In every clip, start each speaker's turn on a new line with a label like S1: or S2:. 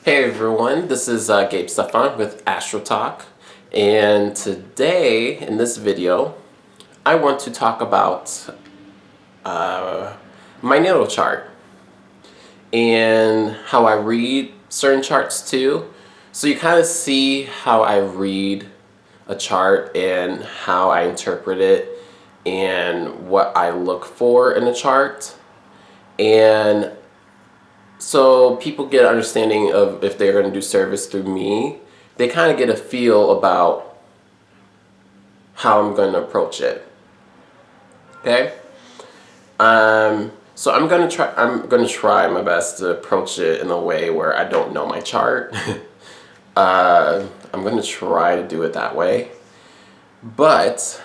S1: Hey everyone, this is Gabe Stefan with Astro Talk, and today in this video I want to talk about my natal chart and how I read certain charts too. So you kind of see how I read a chart and how I interpret it and what I look for in a chart. And so people get an understanding of if they're going to do service through me, they kind of get a feel about how I'm going to approach it. Okay? So I'm going to try my best to approach it in a way where I don't know my chart. I'm going to try to do it that way. But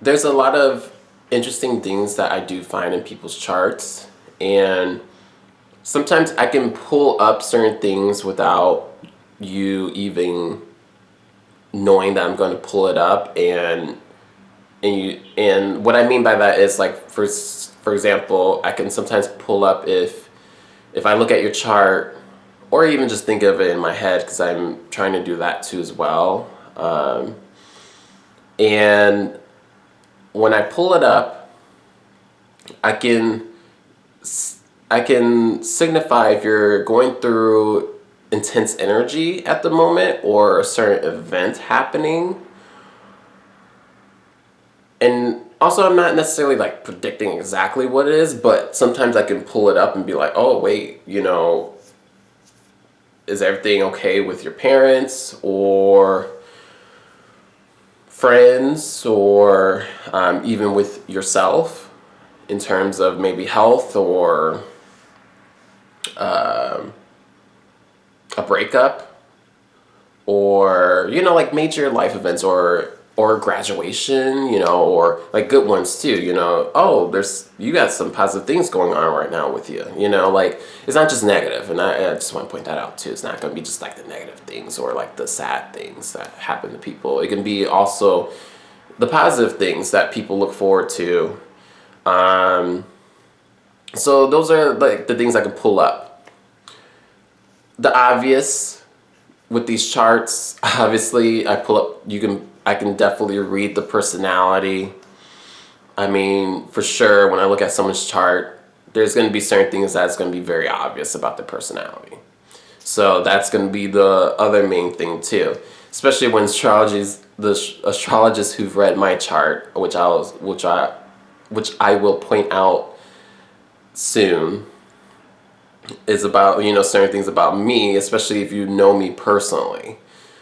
S1: there's a lot of interesting things that I do find in people's charts, and sometimes I can pull up certain things without you even knowing that I'm going to pull it up, and what I mean by that is, like, for example, I can sometimes pull up if I look at your chart, or even just think of it in my head, because I'm trying to do that too as well. And when I pull it up, I can signify if you're going through intense energy at the moment or a certain event happening. And also, I'm not necessarily like predicting exactly what it is, but sometimes I can pull it up and be like, oh wait, is everything okay with your parents or friends, or even with yourself in terms of maybe health or a breakup, or like major life events, or graduation, or like good ones too. Oh, you got some positive things going on right now with you. Like, it's not just negative, and I just want to point that out too. It's not going to be just like the negative things or like the sad things that happen to people. It can be also the positive things that people look forward to. So those are like the things I can pull up. The obvious with these charts, obviously, I can definitely read the personality. I mean, for sure, when I look at someone's chart, there's going to be certain things that's going to be very obvious about their personality. So that's going to be the other main thing too, especially when the astrologists who've read my chart, which I will point out soon, is about, certain things about me, especially if you know me personally.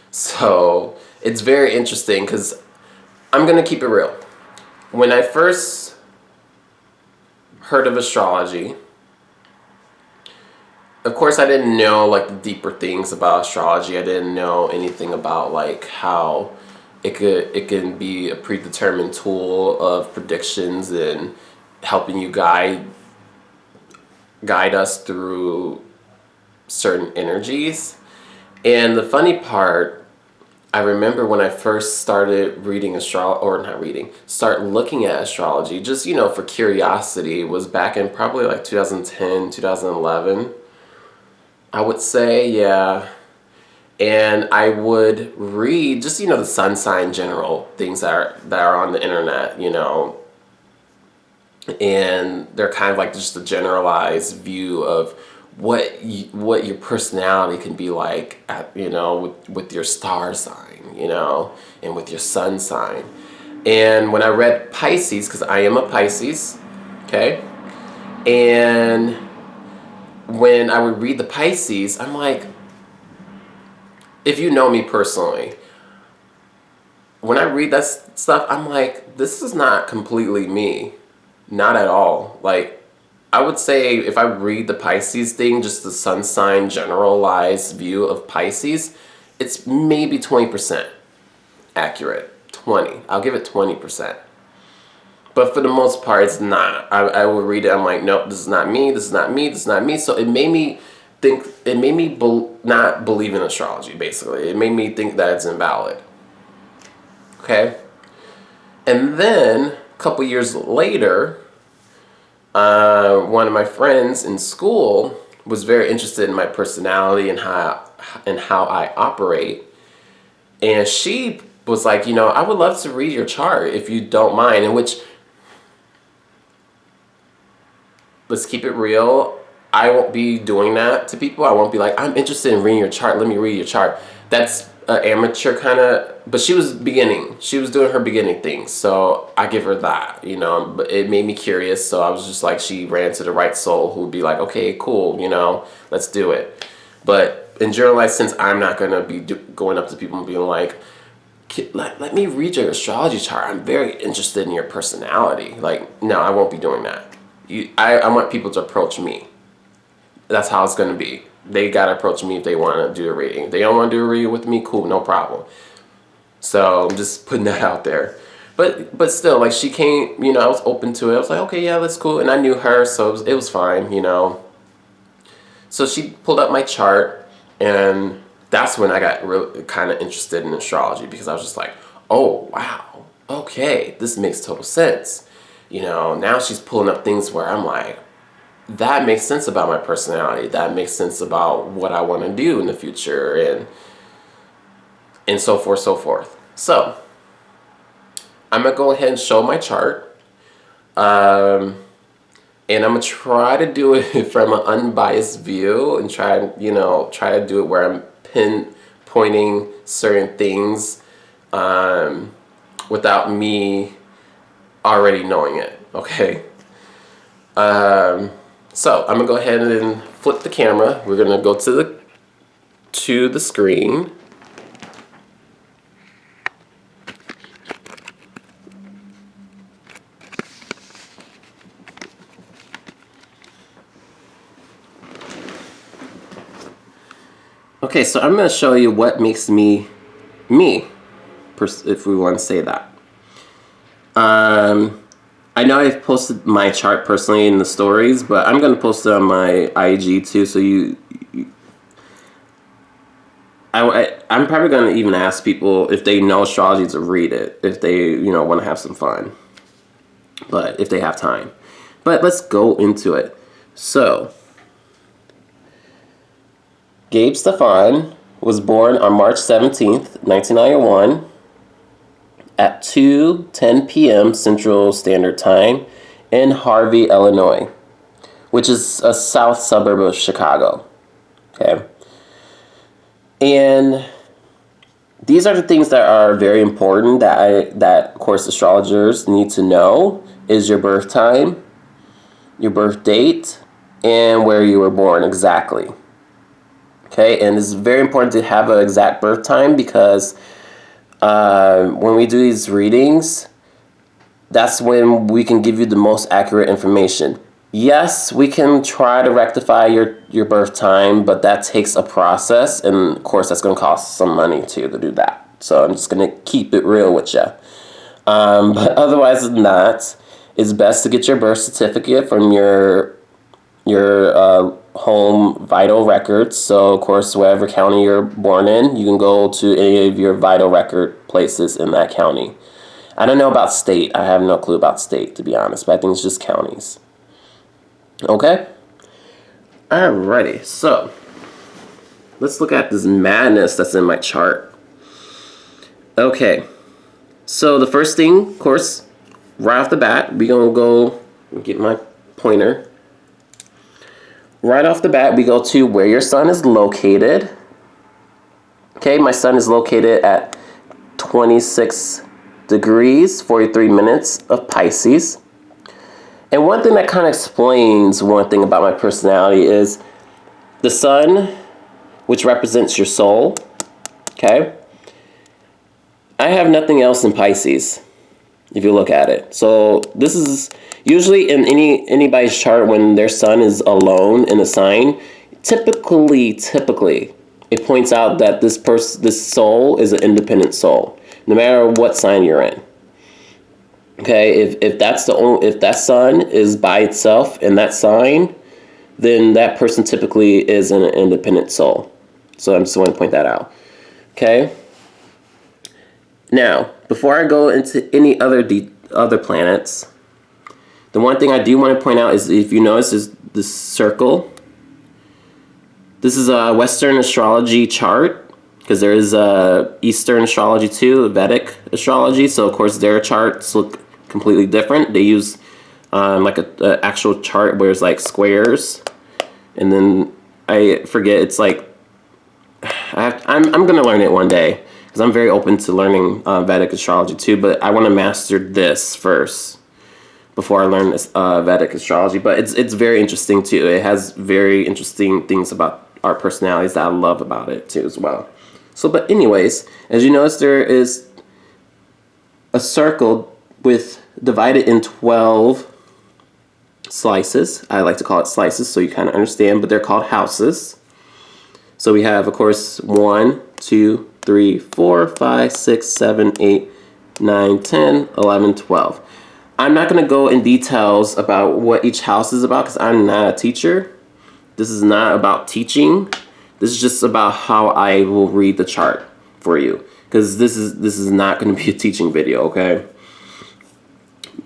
S1: So it's very interesting, because I'm going to keep it real. When I first heard of astrology, of course I didn't know like the deeper things about astrology. I didn't know anything about like how it can be a predetermined tool of predictions and helping you guide us through certain energies. And the funny part, I remember when I first started reading start looking at astrology, just, for curiosity, was back in probably like 2010, 2011, I would say, yeah. And I would read just, the sun sign general things that are on the internet, and they're kind of like just a generalized view of what your personality can be like at, with your star sign, and with your sun sign. And when I read Pisces, because I am a Pisces, okay, and when I would read the Pisces, I'm like, if you know me personally, when I read that stuff, I'm like, this is not completely me. Not at all. Like, I would say if I read the Pisces thing, just the sun sign generalized view of Pisces, it's maybe 20% accurate. 20. I'll give it 20%. But for the most part, it's not. I will read it, I'm like, nope, this is not me, this is not me, this is not me. So it made me not believe in astrology, basically. It made me think that it's invalid. Okay? And then, a couple years later, one of my friends in school was very interested in my personality and how I operate. And she was like, I would love to read your chart if you don't mind. In which, let's keep it real, I won't be doing that to people. I won't be like, I'm interested in reading your chart. Let me read your chart. That's an amateur kind of, but she was beginning. She was doing her beginning thing. So I give her that, but it made me curious. So I was just like, she ran to the right soul who would be like, okay, cool, let's do it. But in general life, since I'm not going to be going up to people and being like, let me read your astrology chart. I'm very interested in your personality. Like, no, I won't be doing that. I want people to approach me. That's how it's going to be. They got to approach me if they want to do a reading. If they don't want to do a reading with me, cool, no problem. So I'm just putting that out there. But still, like, she came, I was open to it. I was like, okay, yeah, that's cool. And I knew her, so it was fine, So she pulled up my chart, and that's when I got really kind of interested in astrology, because I was just like, oh, wow, okay, this makes total sense. Now she's pulling up things where I'm like, that makes sense about my personality. That makes sense about what I want to do in the future, and so forth, so forth. So I'm going to go ahead and show my chart. And I'm going to try to do it from an unbiased view and try to do it where I'm pinpointing certain things without me already knowing it, okay? So I'm gonna go ahead and flip the camera. We're gonna go to the screen. Okay, so I'm gonna show you what makes me, if we want to say that. I know I've posted my chart personally in the stories, but I'm going to post it on my IG too, so I'm probably going to even ask people if they know astrology to read it, if they, want to have some fun, but if they have time. But let's go into it. So, Gabe Stefan was born on March 17th, 1991. At 2:10 p.m. Central Standard Time in Harvey, Illinois, which is a south suburb of Chicago. Okay. And these are the things that are very important that of course astrologers need to know is your birth time, your birth date, and where you were born exactly. Okay, and it's very important to have an exact birth time because when we do these readings, that's when we can give you the most accurate information. Yes, we can try to rectify your birth time, but that takes a process, and of course that's going to cost some money too to do that. So I'm just going to keep it real with you. But otherwise than that, it's best to get your birth certificate from your home vital records. So of course, whatever county you're born in, you can go to any of your vital record places in that county. I don't know about state. I have no clue about state, to be honest, but I think it's just counties. Okay? Alrighty, so let's look at this madness that's in my chart. Okay, so the first thing, of course, right off the bat, we're going to go get my pointer. Right off the bat, we go to where your sun is located. Okay, my sun is located at 26 degrees, 43 minutes of Pisces. And one thing that kind of explains one thing about my personality is the sun, which represents your soul. Okay, I have nothing else in Pisces, if you look at it. So this is usually in anybody's chart when their sun is alone in a sign. Typically, it points out that this soul is an independent soul, no matter what sign you're in. Okay, if that sun is by itself in that sign, then that person typically is an independent soul. So I'm just going to point that out. Okay. Now, before I go into any other planets, The one thing I do want to point out is, if you notice, is this circle. This is a Western astrology chart, because there is a Eastern astrology too, Vedic astrology. So of course their charts look completely different. They use like a actual chart where it's like squares, and then I forget, it's like I'm gonna learn it one day, because I'm very open to learning Vedic astrology too. But I want to master this first before I learn this Vedic astrology. But it's very interesting too. It has very interesting things about our personalities that I love about it too as well. So, but anyways, as you notice, there is a circle with divided in 12 slices. I like to call it slices so you kind of understand, but they're called houses. So we have, of course, 1, 2, 3, 4, 5, 6, 7, 8, 9, 10, 11, 12. I'm not going to go in details about what each house is about, because I'm not a teacher. This is not about teaching. This is just about how I will read the chart for you, because this is not going to be a teaching video, okay?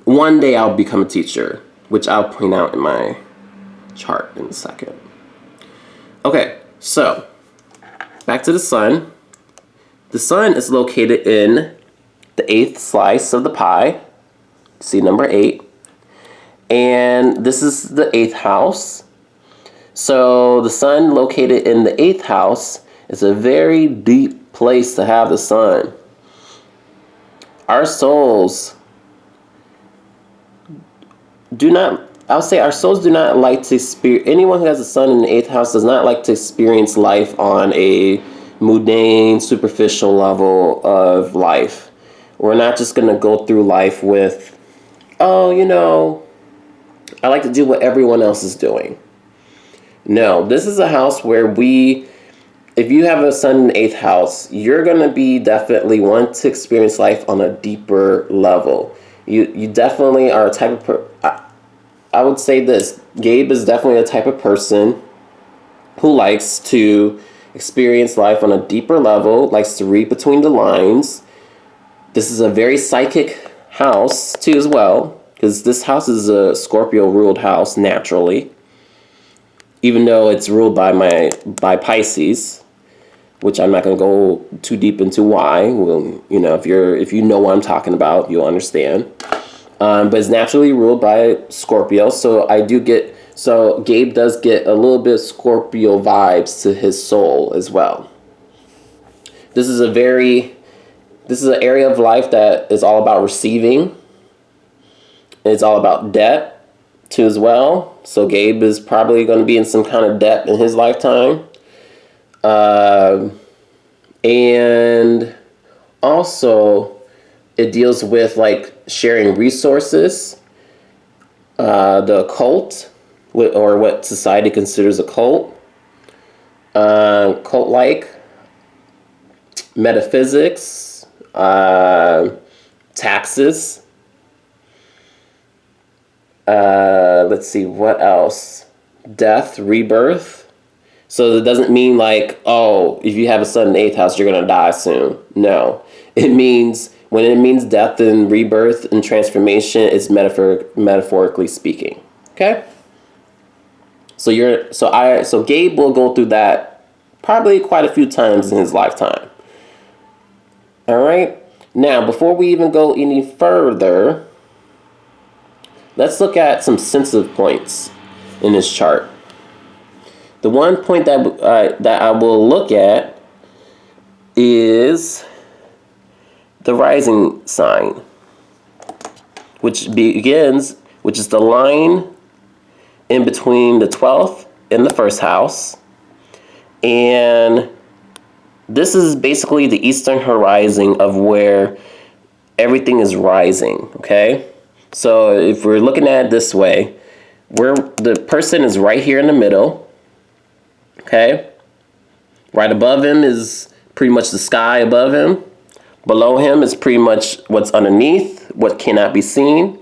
S1: One day I'll become a teacher, which I'll point out in my chart in a second. Okay, so back to the sun. The sun is located in the 8th slice of the pie. See number 8. And this is the 8th house. So the sun located in the 8th house is a very deep place to have the sun. Our souls do not, I would say our souls do not like to experience, anyone who has a sun in the 8th house does not like to experience life on a mundane, superficial level of life. We're not just going to go through life with, oh, you know, I like to do what everyone else is doing. No, this is a house where if you have a sun in the 8th house, you're going to be definitely want to experience life on a deeper level. You definitely are a type of I would say this, Gabe is definitely a type of person who likes to experience life on a deeper level, likes to read between the lines. This is a very psychic house too as well, because this house is a Scorpio ruled house naturally, even though it's ruled by Pisces, which I'm not going to go too deep into why. Well, you know, if you know what I'm talking about, you'll understand. But it's naturally ruled by Scorpio, so Gabe does get a little bit of Scorpio vibes to his soul as well. This is an area of life that is all about receiving. It's all about debt too as well. So Gabe is probably going to be in some kind of debt in his lifetime. And also it deals with like sharing resources, the occult, or what society considers a cult, cult-like, metaphysics, taxes. Let's see, what else? Death, rebirth. So it doesn't mean like, oh, if you have a sun in the 8th house, you're going to die soon. No. It means, when it means death and rebirth and transformation, it's metaphorically speaking. Okay? So Gabe will go through that probably quite a few times in his lifetime. All right? Now, before we even go any further, let's look at some sensitive points in this chart. The one point that I will look at is the rising sign, which is the line in between the 12th and the 1st house. And this is basically the eastern horizon of where everything is rising, okay? So if we're looking at it this way, where the person is right here in the middle, okay? Right above him is pretty much the sky above him. Below him is pretty much what's underneath, what cannot be seen.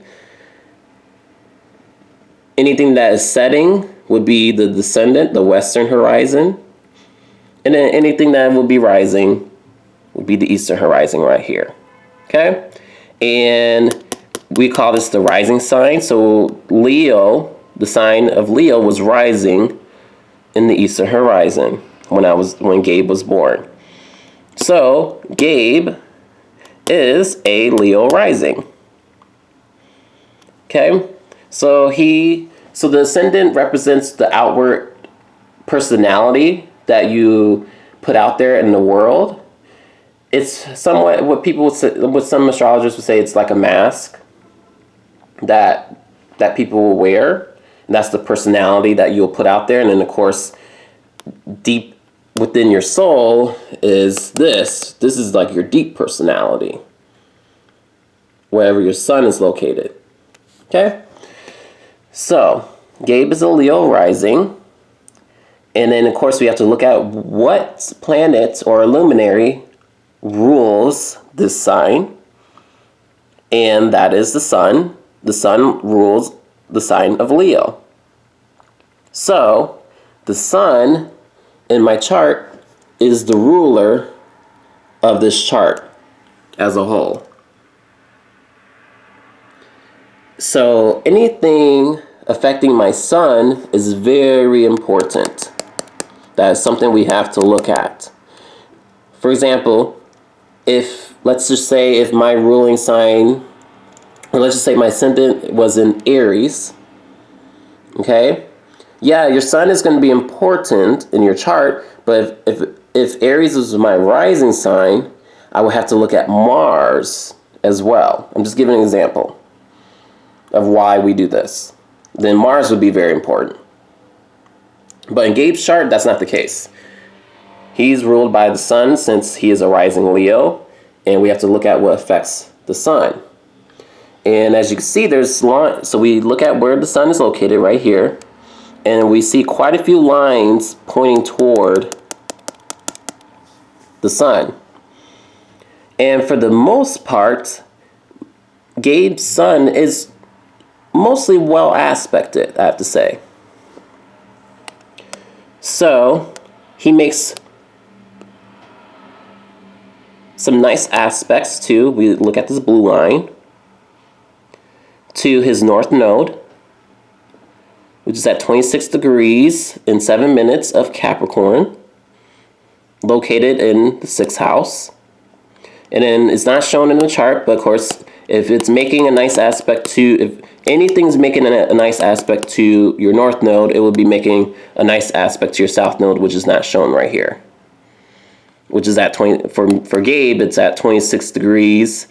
S1: Anything that is setting would be the descendant, the western horizon. And then anything that will be rising would be the eastern horizon right here. Okay? And we call this the rising sign. So Leo, the sign of Leo was rising in the eastern horizon when Gabe was born. So Gabe is a Leo rising. Okay? So the ascendant represents the outward personality that you put out there in the world. It's somewhat what people would say, what some astrologers would say, it's like a mask that people will wear. And that's the personality that you'll put out there. And then, of course, deep within your soul is this. This is like your deep personality, wherever your sun is located. Okay? So, Gabe is a Leo rising. And then, of course, we have to look at what planet or luminary rules this sign. And that is the sun. The sun rules the sign of Leo. So, the sun in my chart is the ruler of this chart as a whole. So, anything affecting my sun is very important. That is something we have to look at. For example, let's just say if my ruling sign, or let's just say my ascendant was in Aries, okay? Yeah, your sun is going to be important in your chart, but if Aries is my rising sign, I would have to look at Mars as well. I'm just giving an example of why we do this. Then Mars would be very important. But in Gabe's chart, that's not the case. He's ruled by the sun since he is a rising Leo, and we have to look at what affects the sun. And as you can see, there's lines. So we look at where the sun is located right here, and we see quite a few lines pointing toward the sun. And for the most part, Gabe's sun is mostly well aspected, I have to say. So he makes some nice aspects to, we look at this blue line, to his north node, which is at 26 degrees in 7 minutes of Capricorn, located in the 6th house. And then it's not shown in the chart, but of course, if it's making a nice aspect to, if anything's making a nice aspect to your north node, it will be making a nice aspect to your south node, which is not shown right here. Which is at 20, for Gabe, it's at 26 degrees,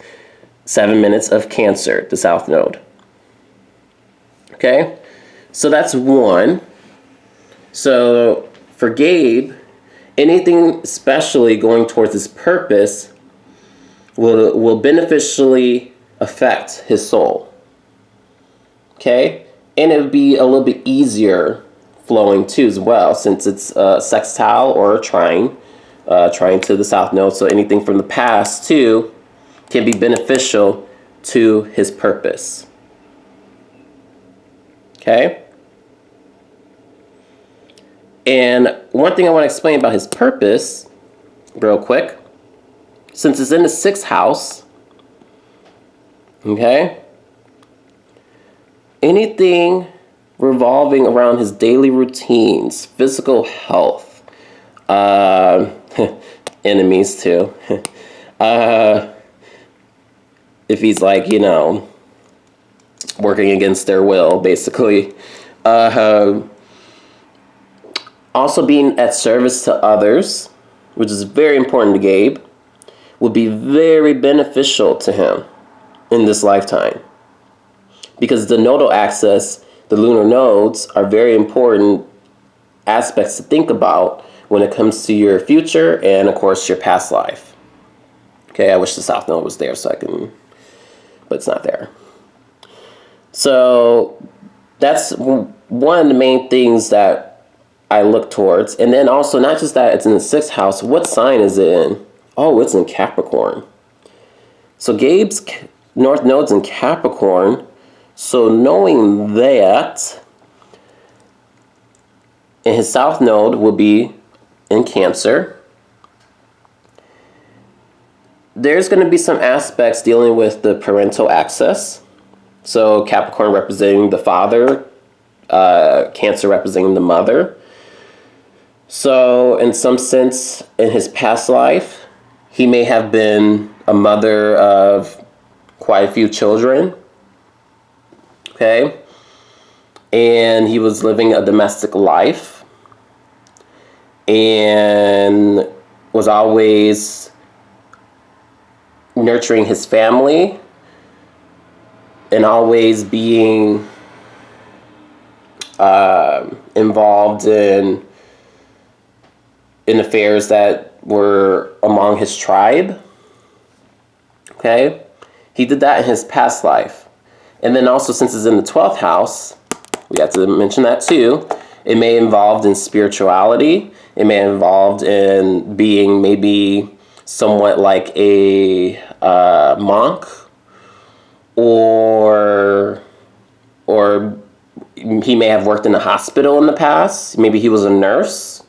S1: 7 minutes of Cancer, the south node. Okay, so that's one. So for Gabe, anything especially going towards his purpose will beneficially affect his soul. Okay, and it would be a little bit easier flowing too as well, since it's a sextile or a trine to the south node. So anything from the past too can be beneficial to his purpose. Okay. And one thing I want to explain about his purpose real quick, since it's in the 6th house, okay, anything revolving around his daily routines, physical health, enemies too, if he's like, you know, working against their will, basically, also being at service to others, which is very important to Gabe, would be very beneficial to him in this lifetime. Because the nodal axis, the lunar nodes, are very important aspects to think about when it comes to your future and, of course, your past life. Okay, I wish the south node was there so I can, but it's not there. So that's one of the main things that I look towards. And then also, not just that it's in the 6th house, what sign is it in? Oh, it's in Capricorn. So Gabe's north node's in Capricorn. So knowing that, and his south node will be in Cancer, there's going to be some aspects dealing with the parental access. So Capricorn representing the father, Cancer representing the mother. So in some sense, in his past life, he may have been a mother of quite a few children. Okay? And he was living a domestic life and was always nurturing his family and always being involved in affairs that were among his tribe. Okay? He did that in his past life. And then also, since it's in the 12th house, we have to mention that too. It may involved in spirituality. It may involved in being maybe somewhat like a monk, or he may have worked in a hospital in the past. Maybe he was a nurse.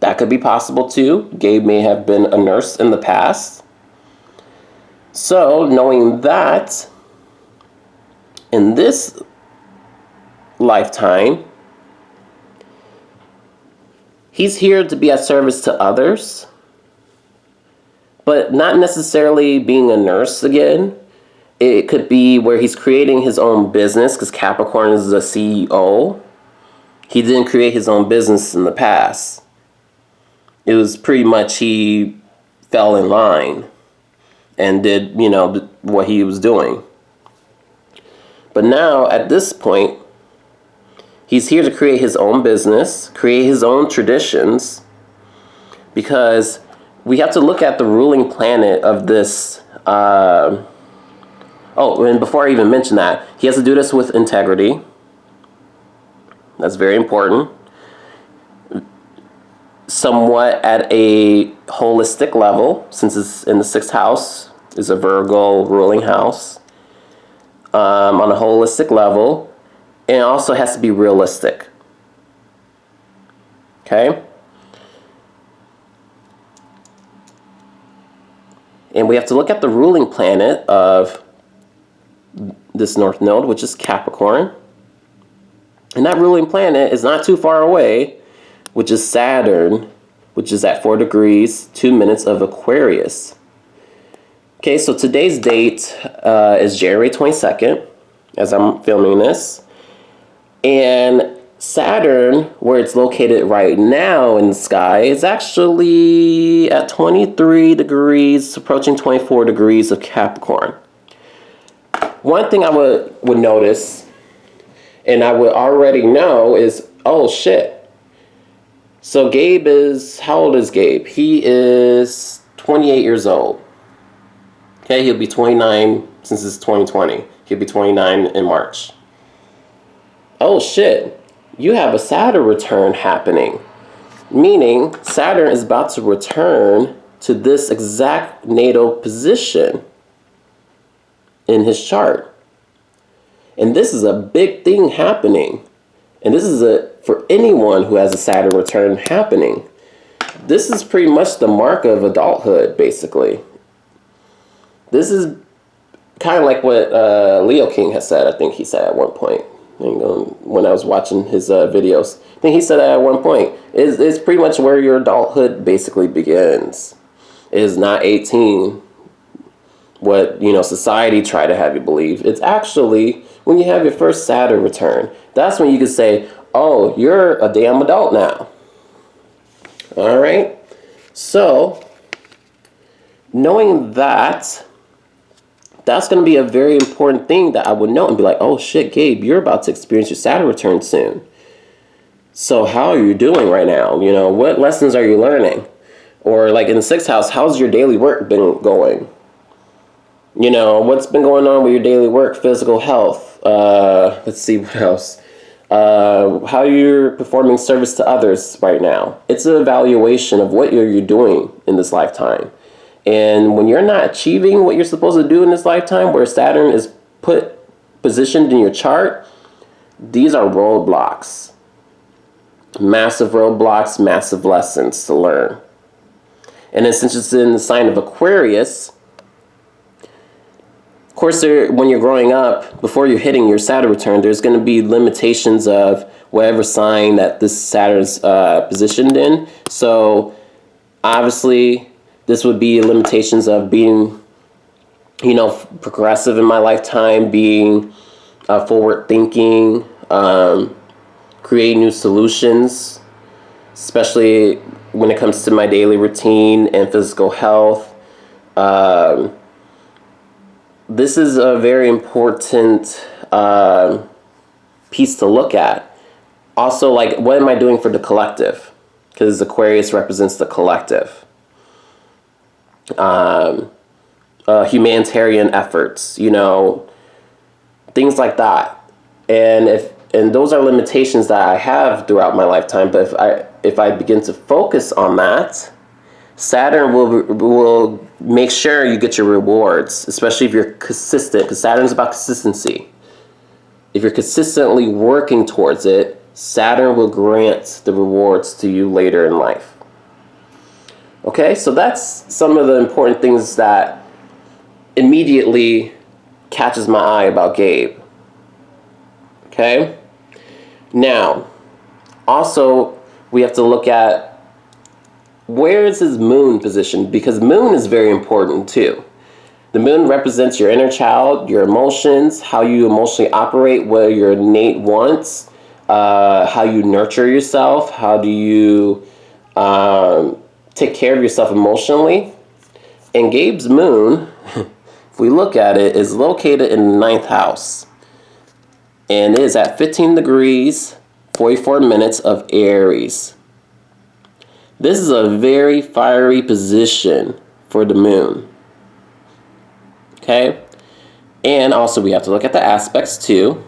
S1: That could be possible too. Gabe may have been a nurse in the past. So knowing that, in this lifetime, he's here to be at service to others, but not necessarily being a nurse again. It could be where he's creating his own business, because Capricorn is a CEO. He didn't create his own business in the past. It was pretty much he fell in line and did, what he was doing. But now, at this point, he's here to create his own business, create his own traditions, because we have to look at the ruling planet of this. And before I even mention that, he has to do this with integrity. That's very important. Somewhat at a holistic level, since it's in the 6th house, is a Virgo ruling house. On a holistic level, and it also has to be realistic. Okay? And we have to look at the ruling planet of this North Node, which is Capricorn. And that ruling planet is not too far away, which is Saturn, which is at 4 degrees, 2 minutes of Aquarius. Okay, so today's date is January 22nd, as I'm filming this. And Saturn, where it's located right now in the sky, is actually at 23 degrees, approaching 24 degrees of Capricorn. One thing I would notice, and I would already know, is, oh shit. So Gabe is, how old is Gabe? He is 28 years old. Okay, he'll be 29 since it's 2020. He'll be 29 in March. Oh shit, you have a Saturn return happening. Meaning Saturn is about to return to this exact natal position in his chart. And this is a big thing happening. And this is for anyone who has a Saturn return happening. This is pretty much the mark of adulthood, basically. This is kind of like what Leo King has said. I think he said at one point, when I was watching his videos. I think he said that at one point. It's pretty much where your adulthood basically begins. It is not 18, what society tried to have you believe. It's actually when you have your first Saturn return. That's when you can say, oh, you're a damn adult now. All right? So, knowing that, that's going to be a very important thing that I would know and be like, oh shit, Gabe, you're about to experience your Saturn return soon. So how are you doing right now? What lessons are you learning? Or like in the 6th house, how's your daily work been going? What's been going on with your daily work, physical health? Let's see what else. How you're performing service to others right now. It's an evaluation of what you're doing in this lifetime. And when you're not achieving what you're supposed to do in this lifetime, where Saturn is positioned in your chart, these are roadblocks. Massive roadblocks, massive lessons to learn. And then since it's in the sign of Aquarius, course, when you're growing up, before you're hitting your Saturn return, there's going to be limitations of whatever sign that this Saturn's positioned in. So obviously, this would be limitations of being, progressive in my lifetime, being forward thinking, creating new solutions, especially when it comes to my daily routine and physical health. This is a very important piece to look at. Also, like, what am I doing for the collective? Because Aquarius represents the collective. Humanitarian efforts, things like that. And those are limitations that I have throughout my lifetime. But if I begin to focus on that, Saturn will make sure you get your rewards, especially if you're consistent, because Saturn's about consistency. If you're consistently working towards it, Saturn will grant the rewards to you later in life. Okay, so that's some of the important things that immediately catches my eye about Gabe. Okay, now also we have to look at where is his moon positioned, because moon is very important too. The moon represents your inner child, your emotions, how you emotionally operate, what your innate wants, how you nurture yourself, how do you take care of yourself emotionally. And Gabe's moon, if we look at it, is located in the 9th house and is at 15 degrees, 44 minutes of Aries. This is a very fiery position for the moon. Okay? And also we have to look at the aspects too.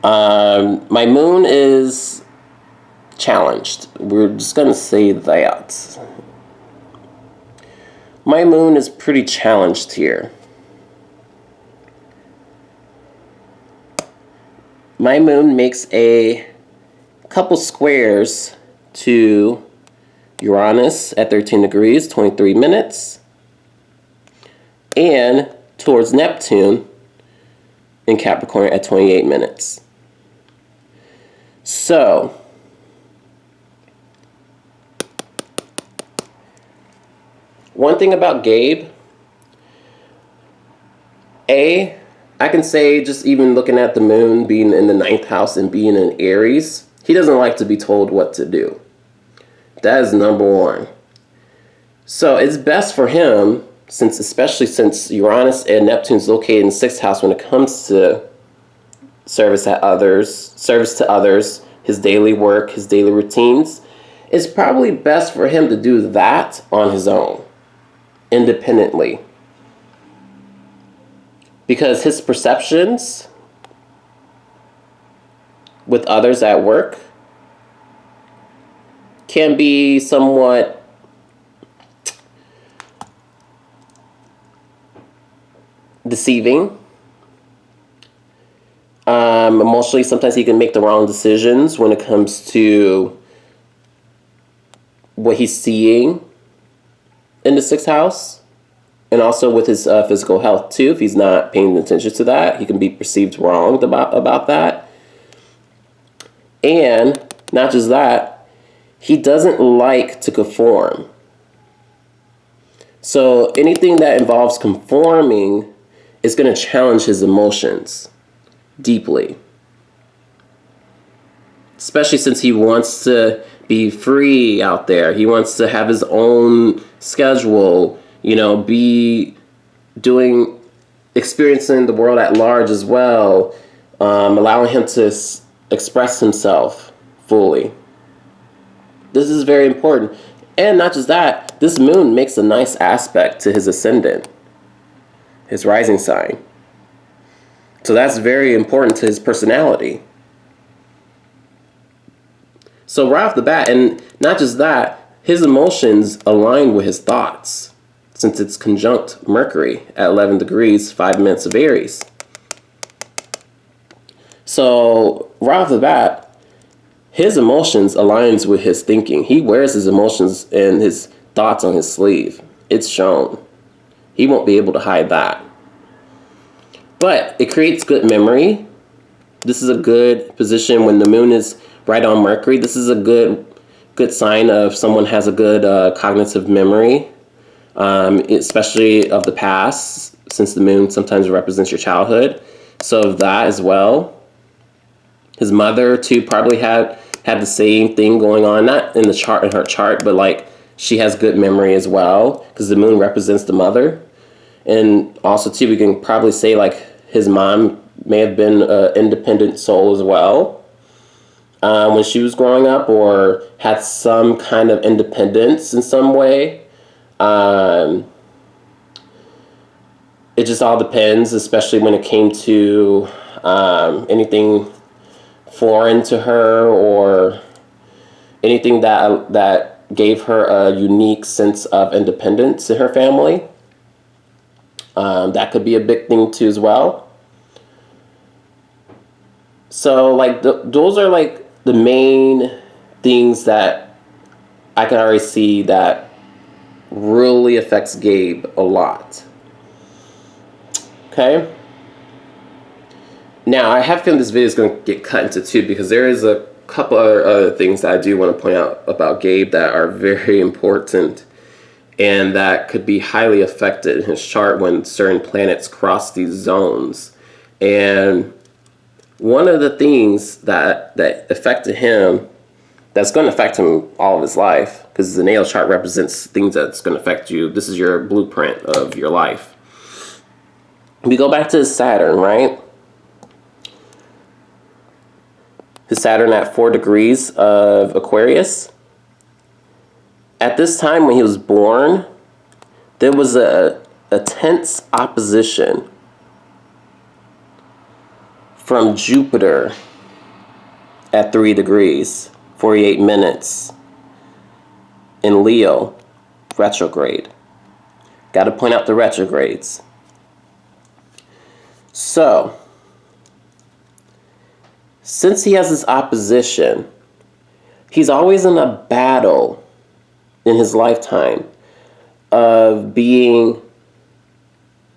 S1: My moon is challenged. We're just going to say that. My moon is pretty challenged here. My moon makes a couple squares to Uranus at 13 degrees, 23 minutes, and towards Neptune in Capricorn at 28 minutes. So, one thing about Gabe, I can say, just even looking at the moon being in the 9th house and being in Aries, he doesn't like to be told what to do. That is number one. So it's best for him, especially since Uranus and Neptune's located in the 6th house when it comes to service to others, his daily work, his daily routines, it's probably best for him to do that on his own, independently. Because his perceptions with others at work can be somewhat deceiving. Emotionally, sometimes he can make the wrong decisions when it comes to what he's seeing in the 6th house. And also with his physical health too. If he's not paying attention to that, he can be perceived wrong about that. And not just that, he doesn't like to conform. So anything that involves conforming is going to challenge his emotions deeply. Especially since he wants to be free out there. He wants to have his own schedule, be experiencing the world at large as well, allowing him to express himself fully. This is very important. And not just that, this moon makes a nice aspect to his ascendant, his rising sign. So that's very important to his personality. So right off the bat, and not just that, his emotions align with his thoughts, since it's conjunct Mercury at 11 degrees, 5 minutes of Aries. So right off the bat, his emotions aligns with his thinking. He wears his emotions and his thoughts on his sleeve. It's shown. He won't be able to hide that. But it creates good memory. This is a good position when the moon is right on Mercury. This is a good sign of someone has a good cognitive memory, especially of the past, since the moon sometimes represents your childhood. So that as well. His mother too probably had the same thing going on, not in her chart, but like she has good memory as well because the moon represents the mother. And also too, we can probably say like his mom may have been an independent soul as well when she was growing up, or had some kind of independence in some way. It just all depends, especially when it came to anything foreign to her or anything that gave her a unique sense of independence in her family. That could be a big thing too as well. So like those are like the main things that I can already see that really affects Gabe a lot. Okay. Now, I have a feeling this video is going to get cut into two because there is a couple other things that I do want to point out about Gabe that are very important and that could be highly affected in his chart when certain planets cross these zones. And one of the things that affected him, that's going to affect him all of his life, because the natal chart represents things that's going to affect you. This is your blueprint of your life. We go back to his Saturn, right? His Saturn at 4 degrees of Aquarius. At this time when he was born, there was a tense opposition from Jupiter at 3 degrees, 48 minutes in Leo, retrograde. Got to point out the retrogrades. So, since he has this opposition, he's always in a battle in his lifetime of being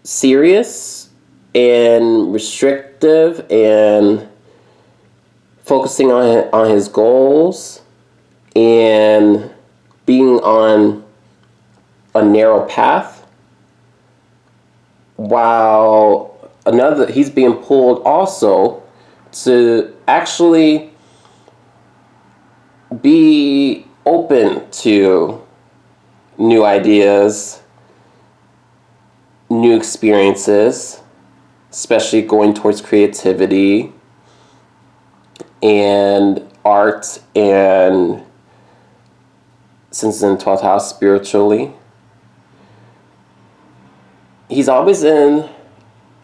S1: serious and restrictive and focusing on his goals and being on a narrow path, while he's being pulled also to actually be open to new ideas, new experiences, especially going towards creativity and art, and since in 12th house spiritually. He's always in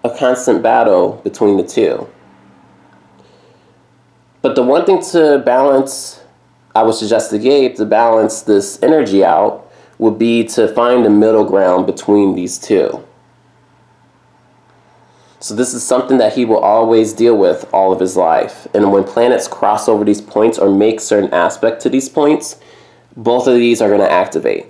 S1: a constant battle between the two. But the one thing to balance, I would suggest to Gabe, to balance this energy out, would be to find a middle ground between these two. So this is something that he will always deal with all of his life. And when planets cross over these points or make certain aspect to these points, both of these are going to activate.